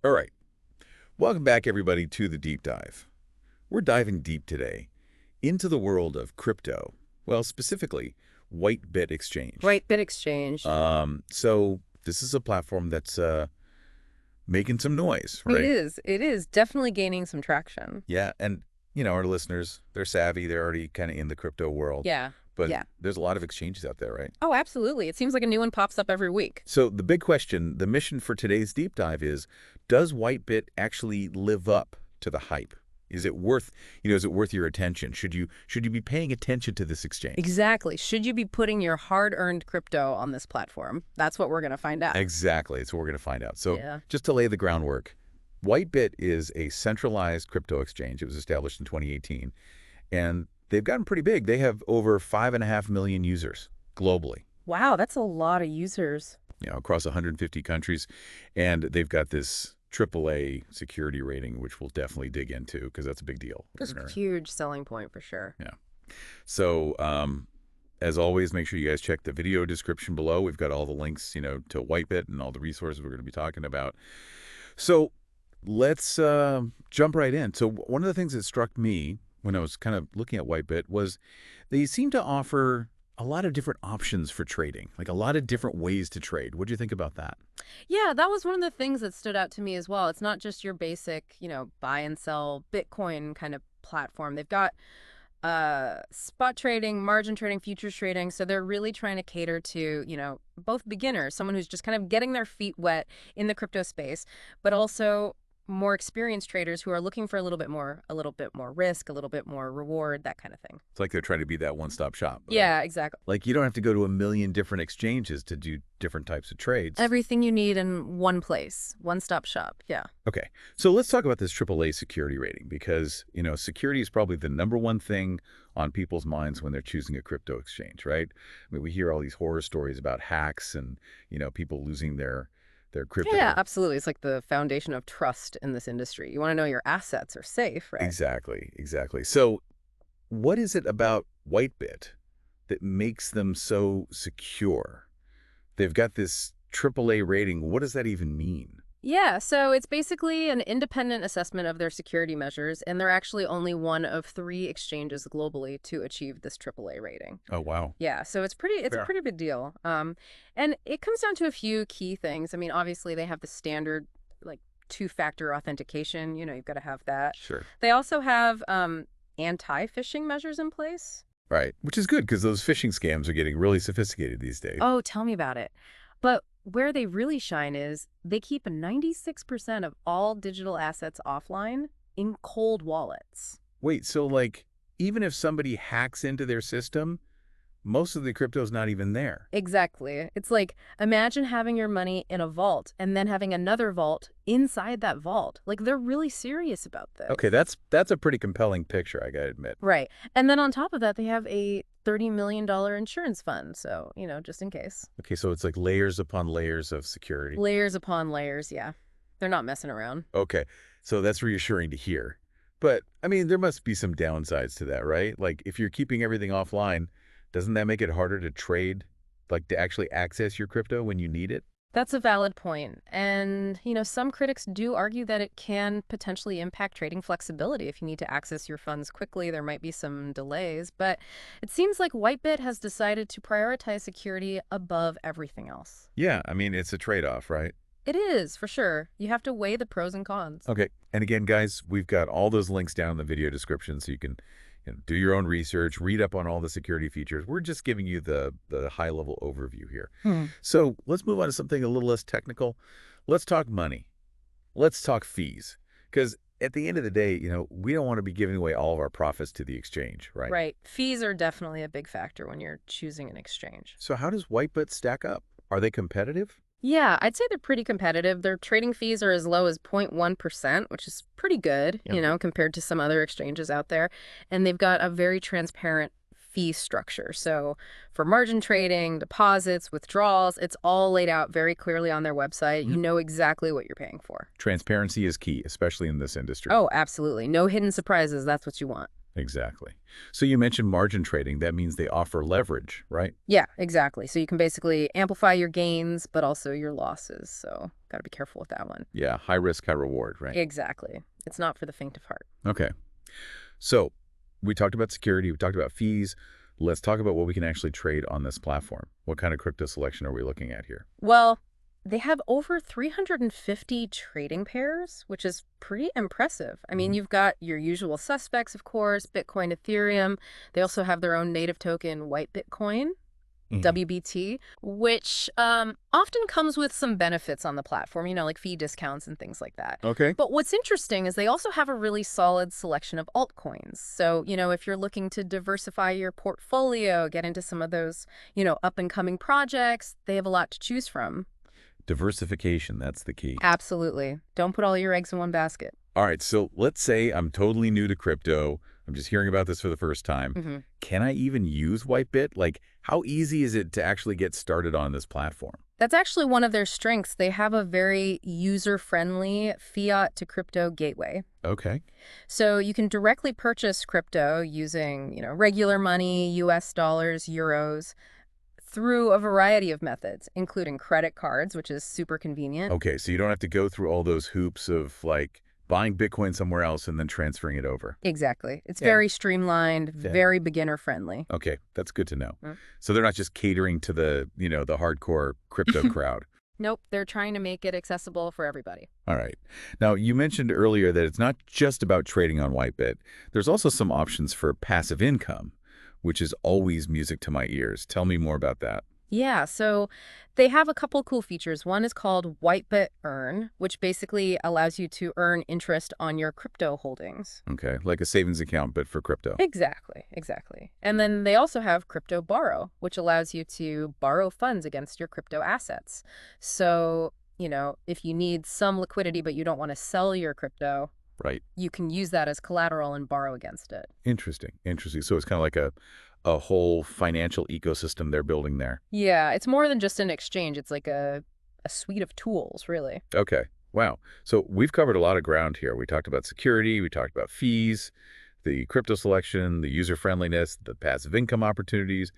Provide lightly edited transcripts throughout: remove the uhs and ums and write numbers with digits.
All right. Welcome back, everybody, to the deep dive. We're diving deep today into the world of crypto. Well, specifically, WhiteBIT Exchange. WhiteBIT Exchange. So this is a platform that's making some noise, It right? is. It is definitely gaining some traction. Yeah, and our listeners, they're savvy. They're already kind of in the crypto world, Yeah. but Yeah. there's a lot of exchanges out there, right? Oh, absolutely. It seems like a new one pops up every week. So the big question, the mission for today's deep dive is, does WhiteBIT actually live up to the hype? Is it worth, is it worth your attention? Should you be paying attention to this exchange? Exactly. Should you be putting your hard-earned crypto on this platform? That's what we're going to find out. Exactly. It's what we're going to find out. So Yeah. just to lay the groundwork, WhiteBIT is a centralized crypto exchange. It was established in 2018, and they've gotten pretty big. They have over 5.5 million users globally, Wow, that's a lot of users. across 150 countries, and they've got this AAA security rating, which we'll definitely dig into because that's a big deal. That's a huge selling point for sure. Yeah. So, as always, make sure you guys check the video description below. We've got all the links, to WhiteBIT and all the resources we're going to be talking about. So let's jump right in. So one of the things that struck me when I was kind of looking at WhiteBIT was they seem to offer a lot of different options for trading, like a lot of different ways to trade. What do you think about that? Yeah, that was one of the things that stood out to me as well. It's not just your basic, buy and sell Bitcoin kind of platform. They've got spot trading, margin trading, futures trading. So they're really trying to cater to, both beginners, someone who's just kind of getting their feet wet in the crypto space, but also more experienced traders who are looking for a little bit more risk, a little bit more reward, that kind of thing. It's like they're trying to be that one-stop shop. Yeah, exactly. Like you don't have to go to a million different exchanges to do different types of trades. Everything you need in one place, one-stop shop. Yeah. Okay, so let's talk about this AAA security rating because, security is probably the number one thing on people's minds when they're choosing a crypto exchange, right? I mean, we hear all these horror stories about hacks and, people losing their crypto. Yeah, absolutely. It's like the foundation of trust in this industry. You want to know your assets are safe, right? Exactly, exactly. So what is it about WhiteBIT that makes them so secure? They've got this AAA rating. What does that even mean? Yeah, so it's basically an independent assessment of their security measures, and they're actually only one of 3 exchanges globally to achieve this AAA rating. Oh, wow. Yeah, so it's a Fair. pretty big deal. And it comes down to a few key things. I mean, obviously they have the standard like two-factor authentication. You've got to have that. Sure. They also have anti-phishing measures in place. Right, which is good because those phishing scams are getting really sophisticated these days. Oh, tell me about it. But where they really shine is they keep 96% of all digital assets offline in cold wallets. Wait, so like even if somebody hacks into their system, most of the crypto's not even there. Exactly. It's like, imagine having your money in a vault and then having another vault inside that vault. Like, they're really serious about this. Okay, that's a pretty compelling picture, I gotta admit. Right. And then on top of that, they have a $30 million insurance fund. So, just in case. Okay, so it's like layers upon layers of security. Layers upon layers, yeah. They're not messing around. Okay, so that's reassuring to hear. But, I mean, there must be some downsides to that, right? Like, if you're keeping everything offline, doesn't that make it harder to trade, like to actually access your crypto when you need it? That's a valid point. And, some critics do argue that it can potentially impact trading flexibility. If you need to access your funds quickly, there might be some delays. But it seems like WhiteBIT has decided to prioritize security above everything else. Yeah, I mean, it's a trade-off, right? It is, for sure. You have to weigh the pros and cons. Okay, and again, guys, we've got all those links down in the video description so you can do your own research, read up on all the security features. We're just giving you the high-level overview here. So let's move on to something a little less technical. Let's talk money. Let's talk fees. Because at the end of the day, we don't want to be giving away all of our profits to the exchange, right? Right. Fees are definitely a big factor when you're choosing an exchange. So how does WhiteBIT stack up? Are they competitive? Yeah, I'd say they're pretty competitive. Their trading fees are as low as 0.1%, which is pretty good, compared to some other exchanges out there. And they've got a very transparent fee structure. So for margin trading, deposits, withdrawals, it's all laid out very clearly on their website. You know exactly what you're paying for. Transparency is key, especially in this industry. Oh, absolutely. No hidden surprises. That's what you want. Exactly. So you mentioned margin trading. That means they offer leverage, right? Yeah, exactly. So you can basically amplify your gains, but also your losses. So got to be careful with that one. Yeah, high risk, high reward, right? Exactly. It's not for the faint of heart. Okay. So we talked about security, we talked about fees. Let's talk about what we can actually trade on this platform. What kind of crypto selection are we looking at here? Well, they have over 350 trading pairs, which is pretty impressive. I mean, Mhm. you've got your usual suspects, of course, Bitcoin, Ethereum. They also have their own native token, White Bitcoin, Mhm. WBT, which often comes with some benefits on the platform, like fee discounts and things like that. Okay. But what's interesting is they also have a really solid selection of altcoins. So, if you're looking to diversify your portfolio, get into some of those, up and coming projects, they have a lot to choose from. Diversification, that's the key. Absolutely. Don't put all your eggs in one basket. All right, so let's say I'm totally new to crypto. I'm just hearing about this for the first time. hmm Can I even use WhiteBIT? Like, how easy is it to actually get started on this platform? That's actually one of their strengths. They have a very user-friendly fiat to crypto gateway. Okay. So you can directly purchase crypto using, regular money, US dollars, euros, through a variety of methods, including credit cards, which is super convenient. Okay, so you don't have to go through all those hoops of like buying Bitcoin somewhere else and then transferring it over. Exactly. It's Yeah. very streamlined, Yeah. very beginner friendly. Okay, that's good to know. Mm. So they're not just catering to the hardcore crypto crowd. Nope, they're trying to make it accessible for everybody. All right. Now, you mentioned earlier that it's not just about trading on WhiteBIT. There's also some options for passive income, which is always music to my ears. Tell me more about that. Yeah, so they have a couple cool features. One is called WhiteBit Earn, which basically allows you to earn interest on your crypto holdings. Okay, like a savings account, but for crypto. Exactly, exactly. And then they also have Crypto Borrow, which allows you to borrow funds against your crypto assets. So, if you need some liquidity but you don't want to sell your crypto, Right. you can use that as collateral and borrow against it. Interesting. Interesting. So it's kind of like a whole financial ecosystem they're building there. Yeah, it's more than just an exchange. It's like a suite of tools, really. Okay. Wow. So we've covered a lot of ground here. We talked about security, we talked about fees, the crypto selection, the user friendliness, the passive income opportunities.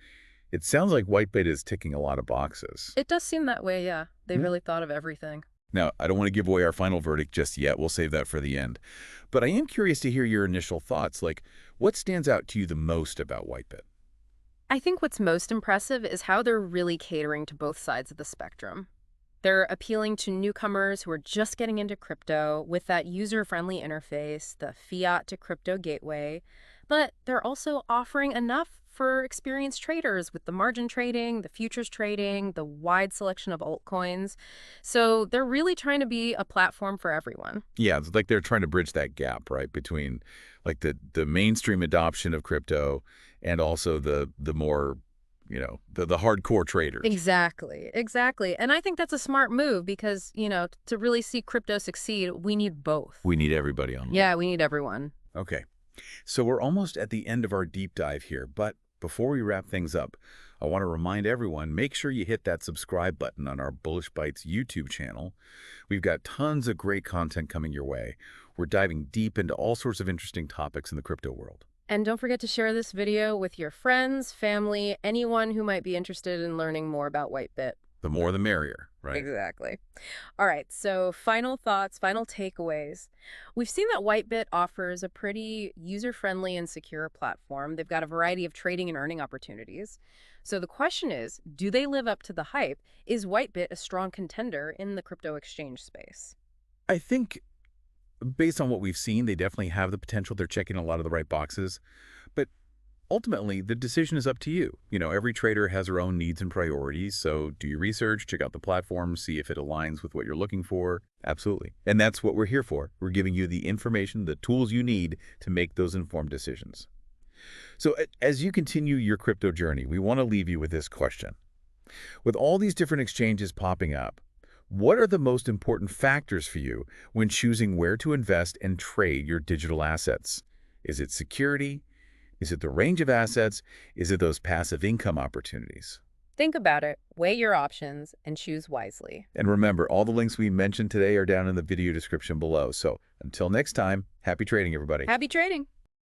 It sounds like WhiteBit is ticking a lot of boxes. It does seem that way, yeah. They Yeah. really thought of everything. Now, I don't want to give away our final verdict just yet. We'll save that for the end. But I am curious to hear your initial thoughts. Like, what stands out to you the most about WhiteBit? I think what's most impressive is how they're really catering to both sides of the spectrum. They're appealing to newcomers who are just getting into crypto with that user-friendly interface, the fiat to crypto gateway, but they're also offering enough for experienced traders with the margin trading, the futures trading, the wide selection of altcoins. So they're really trying to be a platform for everyone. Yeah, it's like they're trying to bridge that gap, right, between like the mainstream adoption of crypto and also the more, the hardcore traders. Exactly, exactly. And I think that's a smart move because, to really see crypto succeed, we need both. We need everybody online. Yeah, we need everyone. Okay. So we're almost at the end of our deep dive here, but before we wrap things up, I want to remind everyone, make sure you hit that subscribe button on our Bullish Bytes YouTube channel. We've got tons of great content coming your way. We're diving deep into all sorts of interesting topics in the crypto world. And don't forget to share this video with your friends, family, anyone who might be interested in learning more about WhiteBit. The more the merrier, right? Exactly. All right, so final thoughts, final takeaways. We've seen that WhiteBit offers a pretty user-friendly and secure platform. They've got a variety of trading and earning opportunities. So the question is, do they live up to the hype? Is WhiteBit a strong contender in the crypto exchange space? I think based on what we've seen, they definitely have the potential. They're checking a lot of the right boxes. But ultimately, the decision is up to you. Every trader has their own needs and priorities. So do your research, check out the platform, see if it aligns with what you're looking for. Absolutely. And that's what we're here for. We're giving you the information, the tools you need to make those informed decisions. So as you continue your crypto journey, we want to leave you with this question. With all these different exchanges popping up, what are the most important factors for you when choosing where to invest and trade your digital assets? Is it security? Is it the range of assets? Is it those passive income opportunities? Think about it, weigh your options, and choose wisely. And remember, all the links we mentioned today are down in the video description below. So until next time, happy trading, everybody. Happy trading!